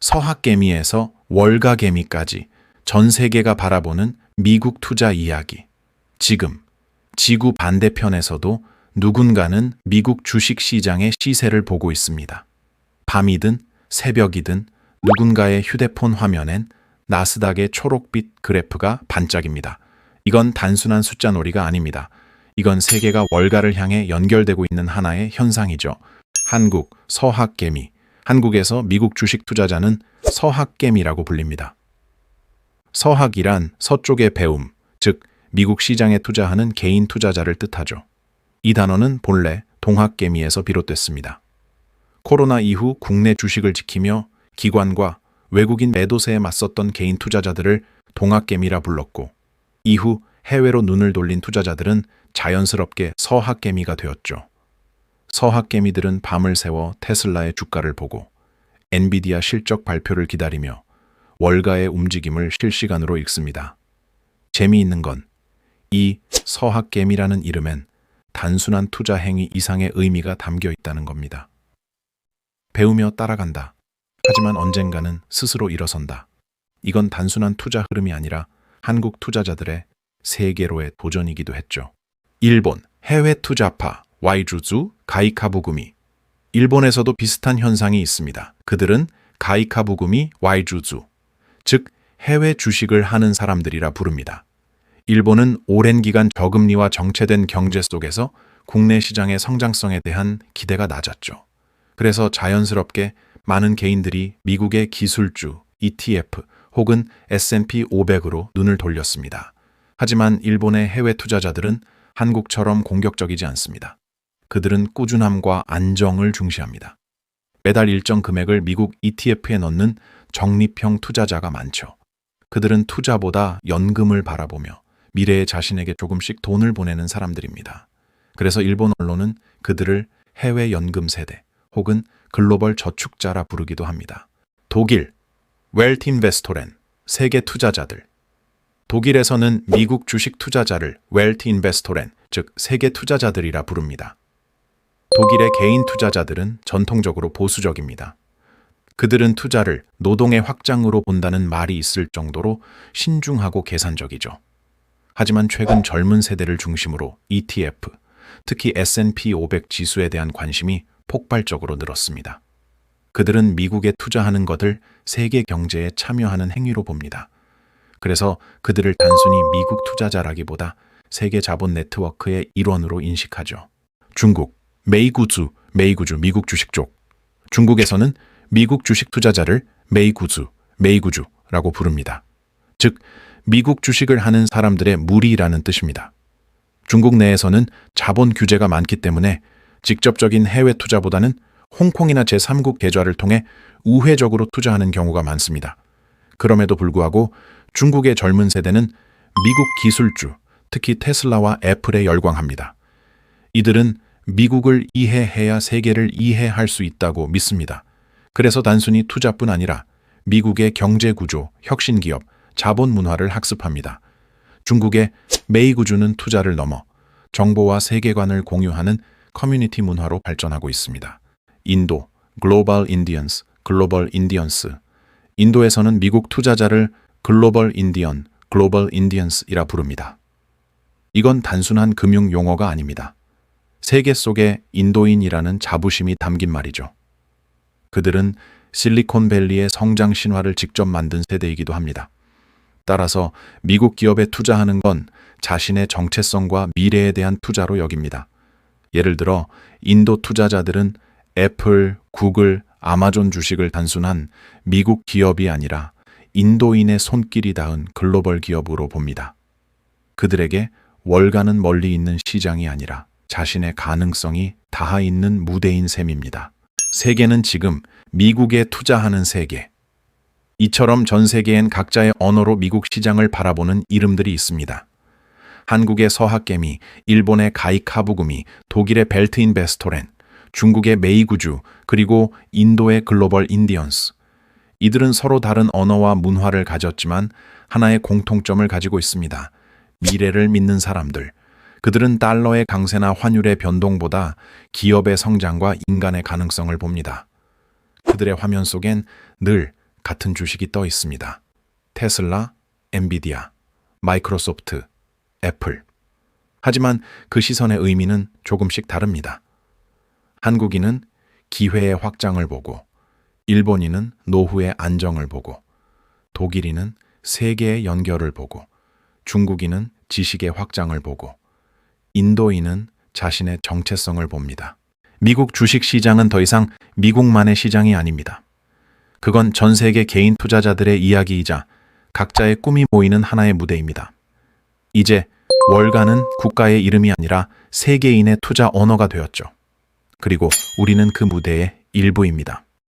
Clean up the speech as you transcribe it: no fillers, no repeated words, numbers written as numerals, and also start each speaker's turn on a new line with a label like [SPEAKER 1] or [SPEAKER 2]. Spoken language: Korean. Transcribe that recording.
[SPEAKER 1] 서학개미에서 월가개미까지 전 세계가 바라보는 미국 투자 이야기. 지금 지구 반대편에서도 누군가는 미국 주식시장의 시세를 보고 있습니다. 밤이든 새벽이든 누군가의 휴대폰 화면엔 나스닥의 초록빛 그래프가 반짝입니다. 이건 단순한 숫자놀이가 아닙니다. 이건 세계가 월가를 향해 연결되고 있는 하나의 현상이죠. 한국, 서학개미. 한국에서 미국 주식 투자자는 서학개미라고 불립니다. 서학이란 서쪽의 배움, 즉 미국 시장에 투자하는 개인 투자자를 뜻하죠. 이 단어는 본래 동학개미에서 비롯됐습니다. 코로나 이후 국내 주식을 지키며 기관과 외국인 매도세에 맞섰던 개인 투자자들을 동학개미라 불렀고, 이후 해외로 눈을 돌린 투자자들은 자연스럽게 서학개미가 되었죠. 서학개미들은 밤을 새워 테슬라의 주가를 보고 엔비디아 실적 발표를 기다리며 월가의 움직임을 실시간으로 읽습니다. 재미있는 건 이 서학개미라는 이름엔 단순한 투자 행위 이상의 의미가 담겨 있다는 겁니다. 배우며 따라간다. 하지만 언젠가는 스스로 일어선다. 이건 단순한 투자 흐름이 아니라 한국 투자자들의 세계로의 도전이기도 했죠. 일본 해외 투자파 와이주주 가이카부구미. 일본에서도 비슷한 현상이 있습니다. 그들은 가이카부구미 와이주주, 즉 해외 주식을 하는 사람들이라 부릅니다. 일본은 오랜 기간 저금리와 정체된 경제 속에서 국내 시장의 성장성에 대한 기대가 낮았죠. 그래서 자연스럽게 많은 개인들이 미국의 기술주, ETF 혹은 S&P 500으로 눈을 돌렸습니다. 하지만 일본의 해외 투자자들은 한국처럼 공격적이지 않습니다. 그들은 꾸준함과 안정을 중시합니다. 매달 일정 금액을 미국 ETF에 넣는 적립형 투자자가 많죠. 그들은 투자보다 연금을 바라보며 미래에 자신에게 조금씩 돈을 보내는 사람들입니다. 그래서 일본 언론은 그들을 해외 연금 세대 혹은 글로벌 저축자라 부르기도 합니다. 독일 웰트 인베스토렌, 세계 투자자들. 독일에서는 미국 주식 투자자를 웰트 인베스토렌, 즉 세계 투자자들이라 부릅니다. 독일의 개인 투자자들은 전통적으로 보수적입니다. 그들은 투자를 노동의 확장으로 본다는 말이 있을 정도로 신중하고 계산적이죠. 하지만 최근 젊은 세대를 중심으로 ETF, 특히 S&P 500 지수에 대한 관심이 폭발적으로 늘었습니다. 그들은 미국에 투자하는 것을 세계 경제에 참여하는 행위로 봅니다. 그래서 그들을 단순히 미국 투자자라기보다 세계 자본 네트워크의 일원으로 인식하죠. 중국, 메이구주 미국 주식 쪽. 중국에서는 미국 주식 투자자를 메이구주라고 부릅니다. 즉, 미국 주식을 하는 사람들의 무리라는 뜻입니다. 중국 내에서는 자본 규제가 많기 때문에 직접적인 해외 투자보다는 홍콩이나 제3국 계좌를 통해 우회적으로 투자하는 경우가 많습니다. 그럼에도 불구하고 중국의 젊은 세대는 미국 기술주, 특히 테슬라와 애플에 열광합니다. 이들은 미국을 이해해야 세계를 이해할 수 있다고 믿습니다. 그래서 단순히 투자뿐 아니라 미국의 경제 구조, 혁신 기업, 자본 문화를 학습합니다. 중국의 메이구주는 투자를 넘어 정보와 세계관을 공유하는 커뮤니티 문화로 발전하고 있습니다. 인도, 글로벌 인디언스. 인도에서는 미국 투자자를 글로벌 인디언스이라 부릅니다. 이건 단순한 금융 용어가 아닙니다. 세계 속에 인도인이라는 자부심이 담긴 말이죠. 그들은 실리콘밸리의 성장 신화를 직접 만든 세대이기도 합니다. 따라서 미국 기업에 투자하는 건 자신의 정체성과 미래에 대한 투자로 여깁니다. 예를 들어 인도 투자자들은 애플, 구글, 아마존 주식을 단순한 미국 기업이 아니라 인도인의 손길이 닿은 글로벌 기업으로 봅니다. 그들에게 월가는 멀리 있는 시장이 아니라 자신의 가능성이 닿아 있는 무대인 셈입니다. 세계는 지금 미국에 투자하는 세계. 이처럼 전 세계엔 각자의 언어로 미국 시장을 바라보는 이름들이 있습니다. 한국의 서학개미, 일본의 가이카부구미, 독일의 벨트 인베스토렌, 중국의 메이구주, 그리고 인도의 글로벌 인디언스. 이들은 서로 다른 언어와 문화를 가졌지만 하나의 공통점을 가지고 있습니다. 미래를 믿는 사람들. 그들은 달러의 강세나 환율의 변동보다 기업의 성장과 인간의 가능성을 봅니다. 그들의 화면 속엔 늘 같은 주식이 떠 있습니다. 테슬라, 엔비디아, 마이크로소프트, 애플. 하지만 그 시선의 의미는 조금씩 다릅니다. 한국인은 기회의 확장을 보고, 일본인은 노후의 안정을 보고, 독일인은 세계의 연결을 보고, 중국인은 지식의 확장을 보고, 인도인은 자신의 정체성을 봅니다. 미국 주식 시장은 더 이상 미국만의 시장이 아닙니다. 그건 전 세계 개인 투자자들의 이야기이자 각자의 꿈이 모이는 하나의 무대입니다. 이제 월가는 국가의 이름이 아니라 세계인의 투자 언어가 되었죠. 그리고 우리는 그 무대의 일부입니다.